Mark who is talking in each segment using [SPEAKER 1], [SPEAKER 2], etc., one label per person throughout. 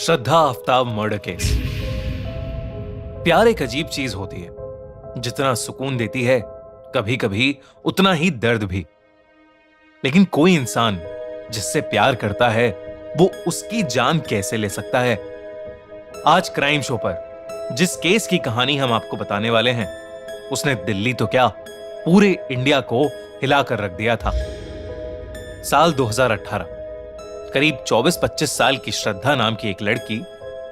[SPEAKER 1] श्रद्धा Aftab murder case. प्यार एक अजीब चीज होती है, जितना सुकून देती है कभी कभी उतना ही दर्द भी। लेकिन कोई इंसान जिससे प्यार करता है वो उसकी जान कैसे ले सकता है। आज क्राइम शो पर जिस केस की कहानी हम आपको बताने वाले हैं, उसने दिल्ली तो क्या पूरे इंडिया को हिलाकर रख दिया था। साल 2018, करीब 24-25 साल की श्रद्धा नाम की एक लड़की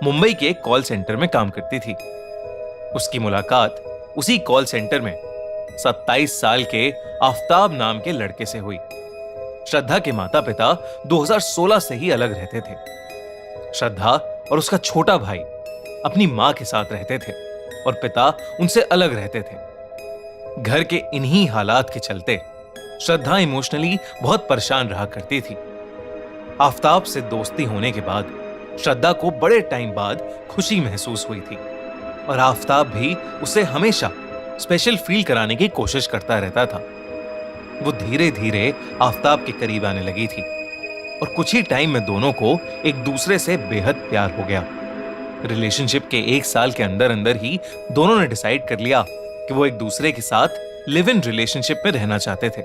[SPEAKER 1] मुंबई के एक कॉल सेंटर में काम करती थी। उसकी मुलाकात उसी कॉल सेंटर में 27 साल के आफ्ताब नाम के लड़के से हुई। श्रद्धा के माता पिता 2016 से ही अलग रहते थे। श्रद्धा और उसका छोटा भाई अपनी मां के साथ रहते थे और पिता उनसे अलग रहते थे। घर के इन्हीं हालात के चलते श्रद्धा इमोशनली बहुत परेशान रहा करती थी। आफ्ताब से दोस्ती होने के बाद श्रद्धा को बड़े टाइम बाद खुशी महसूस हुई थी और आफ्ताब भी उसे हमेशा स्पेशल फील कराने की कोशिश करता रहता था। वो धीरे धीरे आफ्ताब के करीब आने लगी थी और कुछ ही टाइम में दोनों को एक दूसरे से बेहद प्यार हो गया। रिलेशनशिप के 1 साल के अंदर अंदर ही दोनों ने डिसाइड कर लिया कि वो एक दूसरे के साथ लिव इन रिलेशनशिप में रहना चाहते थे।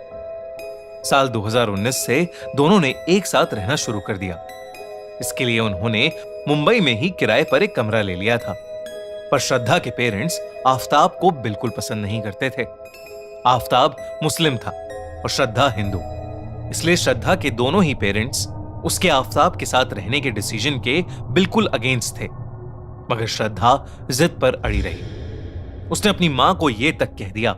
[SPEAKER 1] साल 2019 से दोनों ने एक साथ रहना शुरू कर दिया। इसके लिए उन्होंने मुंबई में ही किराए पर एक कमरा ले लिया था। पर श्रद्धा के पेरेंट्स आफ्ताब को बिल्कुल पसंद नहीं करते थे। आफ्ताब मुस्लिम था और श्रद्धा हिंदू, इसलिए श्रद्धा के दोनों ही पेरेंट्स उसके आफ्ताब के साथ रहने के डिसीजन के बिल्कुल अगेंस्ट थे। मगर श्रद्धा जिद पर अड़ी रही। उसने अपनी मां को यह तक कह दिया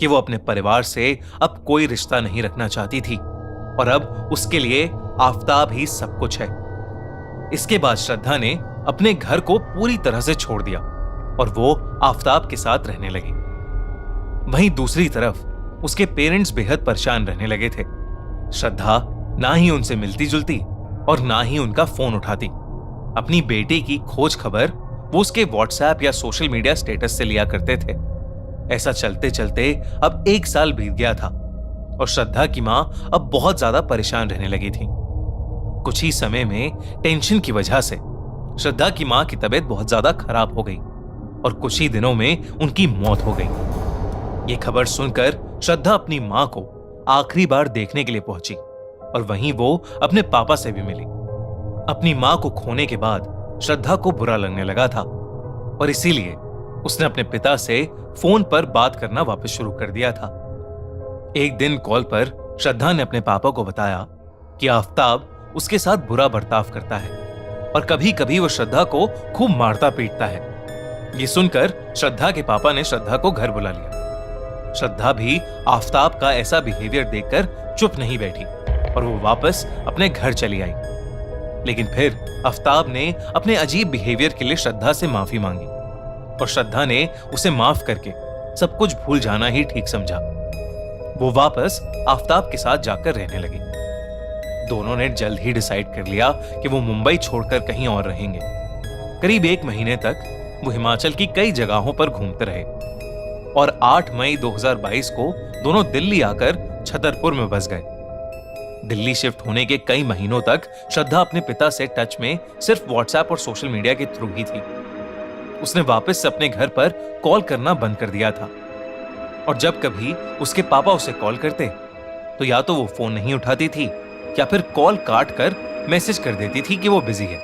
[SPEAKER 1] कि वो अपने परिवार से अब कोई रिश्ता नहीं रखना चाहती थी और अब उसके लिए आफ्ताब ही सब कुछ है। इसके बाद श्रद्धा ने अपने घर को पूरी तरह से छोड़ दिया और वो आफ्ताब के साथ रहने लगी। वहीं दूसरी तरफ उसके पेरेंट्स बेहद परेशान रहने लगे थे। श्रद्धा ना ही उनसे मिलती जुलती और ना ही उनका फोन उठाती। अपनी बेटी की खोज खबर वो उसके व्हाट्सएप या सोशल मीडिया स्टेटस से लिया करते थे। ऐसा चलते चलते अब 1 साल बीत गया था और श्रद्धा की मां अब बहुत ज्यादा परेशान रहने लगी थी। कुछ ही समय में टेंशन की वजह से श्रद्धा की मां की तबीयत बहुत ज्यादा खराब हो गई और कुछ ही दिनों में उनकी मौत हो गई। ये खबर सुनकर श्रद्धा अपनी मां को आखिरी बार देखने के लिए पहुंची और वहीं वो अपने पापा से भी मिली। अपनी मां को खोने के बाद श्रद्धा को बुरा लगने लगा था और इसीलिए उसने अपने पिता से फोन पर बात करना वापस शुरू कर दिया था। एक दिन कॉल पर श्रद्धा ने अपने पापा को बताया कि आफ्ताब उसके साथ बुरा बर्ताव करता है और कभी कभी वो श्रद्धा को खूब मारता पीटता है। ये सुनकर श्रद्धा के पापा ने श्रद्धा को घर बुला लिया। श्रद्धा भी आफ्ताब का ऐसा बिहेवियर देखकर चुप नहीं बैठी और वो वापस अपने घर चली आई। लेकिन फिर आफ्ताब ने अपने अजीब बिहेवियर के लिए श्रद्धा से माफी मांगी और श्रद्धा ने उसे माफ करके सब कुछ भूल जाना ही ठीक समझा। वो वापस आफ्ताब के साथ जाकर रहने लगी। दोनों ने जल्द ही डिसाइड कर लिया कि वो मुंबई छोड़कर कहीं और रहेंगे। करीब 1 महीने तक वो हिमाचल की कई जगहों पर घूमते रहे और 8 मई 2022 को दोनों दिल्ली आकर छतरपुर में बस गए। दिल्ली शिफ्ट होने के कई महीनों तक श्रद्धा अपने पिता से टच में सिर्फ व्हाट्सएप और सोशल मीडिया के थ्रू ही थी। उसने वापस से अपने घर पर कॉल करना बंद कर दिया था और जब कभी उसके पापा उसे कॉल करते तो या तो वो फोन नहीं उठाती थी या फिर कॉल काट कर मैसेज कर देती थी कि वो बिजी है।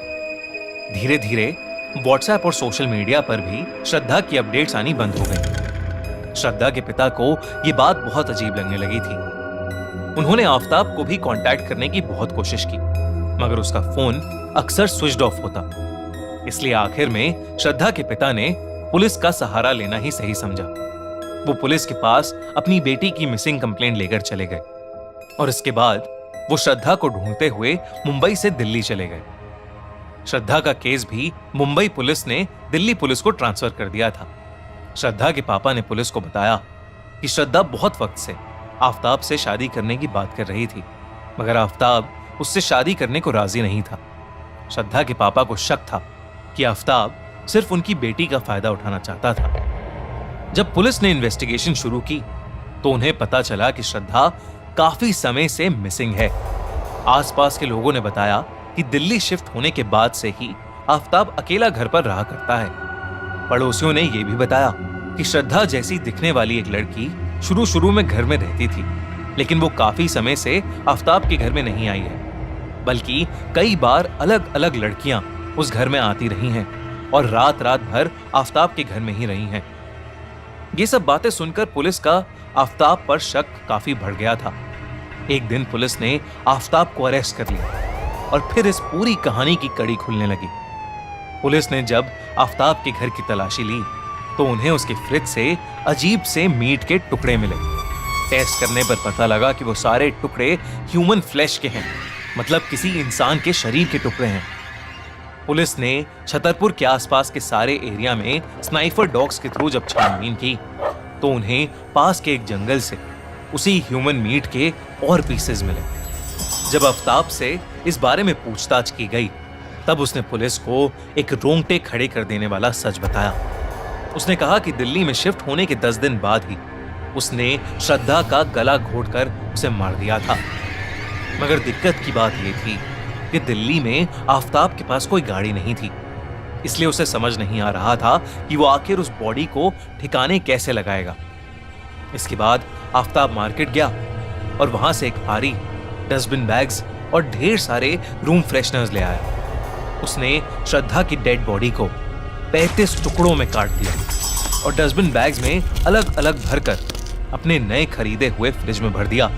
[SPEAKER 1] धीरे धीरे व्हाट्सएप और सोशल मीडिया पर भी श्रद्धा की अपडेट्स आनी बंद हो गई। श्रद्धा के पिता को यह बात बहुत अजीब लगने लगी थी। उन्होंने आफ्ताब को भी कांटेक्ट करने की बहुत कोशिश की मगर उसका फोन अक्सर स्विच्ड ऑफ होता। इसलिए आखिर में श्रद्धा के पिता ने पुलिस का सहारा लेना ही सही समझा। वो पुलिस के पास अपनी बेटी की मिसिंग कंप्लेंट लेकर चले गए और इसके बाद वो श्रद्धा को ढूंढते हुए मुंबई से दिल्ली चले गए। श्रद्धा का केस भी मुंबई पुलिस ने दिल्ली पुलिस को ट्रांसफर कर दिया था। श्रद्धा के पापा ने पुलिस को बताया कि श्रद्धा बहुत वक्त से आफ्ताब से शादी करने की बात कर रही थी मगर आफ्ताब उससे शादी करने को राजी नहीं था। श्रद्धा के पापा को शक था कि आफ्ताब सिर्फ उनकी बेटी का फायदा उठाना चाहता था। जब पुलिस ने इन्वेस्टिगेशन शुरू की तो उन्हें पता चला कि श्रद्धा काफी समय से मिसिंग है। आसपास के लोगों ने बताया कि दिल्ली शिफ्ट होने के बाद से ही आफताब अकेला घर पर रहा करता है। पड़ोसियों ने यह भी बताया कि श्रद्धा जैसी दिखने वाली एक लड़की शुरू शुरू में घर में रहती थी, लेकिन वो काफी समय से आफताब के घर में नहीं आई है, बल्कि कई बार अलग अलग लड़कियां उस घर में आती रही हैं और रात रात भर आफताब के घर में ही रही हैं। ये सब बातें सुनकर पुलिस का आफताब पर शक काफी बढ़ गया था। एक दिन पुलिस ने आफताब को अरेस्ट कर लिया और फिर इस पूरी कहानी की कड़ी खुलने लगी। पुलिस ने जब आफताब के घर की तलाशी ली तो उन्हें उसके फ्रिज से अजीब से मीट के टुकड़े मिले। टेस्ट करने पर पता लगा कि वो सारे टुकड़े ह्यूमन फ्लैश के हैं, मतलब किसी इंसान के शरीर के टुकड़े हैं। पुलिस ने छतरपुर के आसपास के सारे एरिया में स्नाइपर डॉग्स के थ्रू जब छानबीन की तो उन्हें पास के एक जंगल से उसी ह्यूमन मीट के और पीसेस मिले। जब आफताब से इस बारे में पूछताछ की गई तब उसने पुलिस को एक रोंगटे खड़े कर देने वाला सच बताया। उसने कहा कि दिल्ली में शिफ्ट होने के 10 दिन बाद ही उसने श्रद्धा का गला घोटकर उसे मार दिया था। मगर दिक्कत की बात यह थी कि दिल्ली में आफताब के पास कोई गाड़ी नहीं थी, इसलिए उसे समझ नहीं आ रहा था कि वो आखिर उस बॉडी को ठिकाने कैसे लगाएगा। इसके बाद आफताब मार्केट गया और वहां से एक भारी डस्टबिन बैग्स और ढेर सारे रूम फ्रेशनर्स ले आया। उसने श्रद्धा की डेड बॉडी को 35 टुकड़ों में काट दिया और डस्टबिन बैग्स में अलग अलग भरकर अपने नए खरीदे हुए फ्रिज में भर दिया।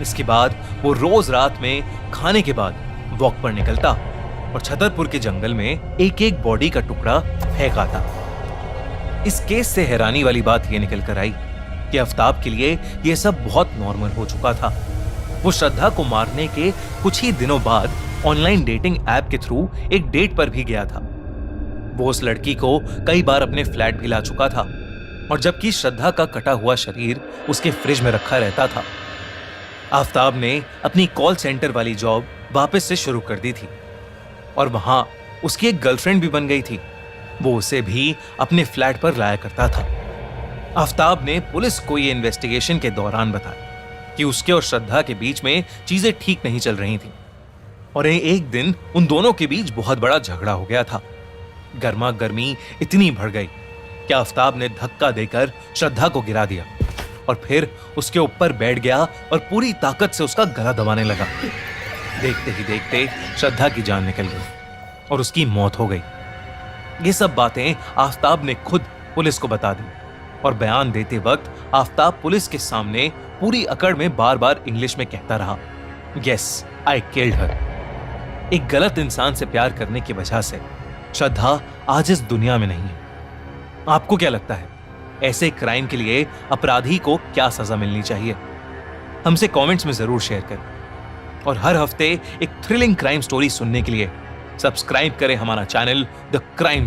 [SPEAKER 1] इसके बाद वो रोज रात में खाने के बाद वॉक पर निकलता और छतरपुर के जंगल में एक एक बॉडी का टुकड़ा फेंक आता। इस केस से हैरानी वाली बात यह निकल कर आई कि आफताब के लिए यह सब बहुत नॉर्मल हो चुका था। वो श्रद्धा को मारने के कुछ ही दिनों बाद ऑनलाइन डेटिंग ऐप के थ्रू एक डेट पर भी गया था। वो उस लड़की को कई बार अपने फ्लैट भी ला चुका था और जबकि श्रद्धा का कटा हुआ शरीर उसके फ्रिज में रखा रहता था। आफताब ने अपनी कॉल सेंटर वाली जॉब वापस से शुरू कर दी थी और वहां उसकी एक गर्लफ्रेंड भी बन गई थी। वो उसे भी अपने फ्लैट पर लाया करता था। आफताब ने पुलिस को यह इन्वेस्टिगेशन के दौरान बताया कि उसके और श्रद्धा के बीच में चीजें ठीक नहीं चल रही थी और एक दिन उन दोनों के बीच बहुत बड़ा झगड़ा हो गया था। गर्मा गर्मी इतनी बढ़ गई कि आफताब ने धक्का देकर श्रद्धा को गिरा दिया और फिर उसके ऊपर बैठ गया और पूरी ताकत से उसका गला दबाने लगा। देखते ही देखते श्रद्धा की जान निकल गई और उसकी मौत हो गई। ये सब बातें आफताब ने खुद पुलिस को बता दी और बयान देते वक्त आफताब पुलिस के सामने पूरी अकड़ में बार बार इंग्लिश में कहता रहा, यस आई किल्ड हर। एक गलत इंसान से प्यार करने की वजह से श्रद्धा आज इस दुनिया में नहीं है। आपको क्या लगता है, ऐसे क्राइम के लिए अपराधी को क्या सजा मिलनी चाहिए? हमसे कमेंट्स में जरूर शेयर करें और हर हफ्ते एक थ्रिलिंग क्राइम स्टोरी सुनने के लिए सब्सक्राइब करें हमारा चैनल द क्राइम।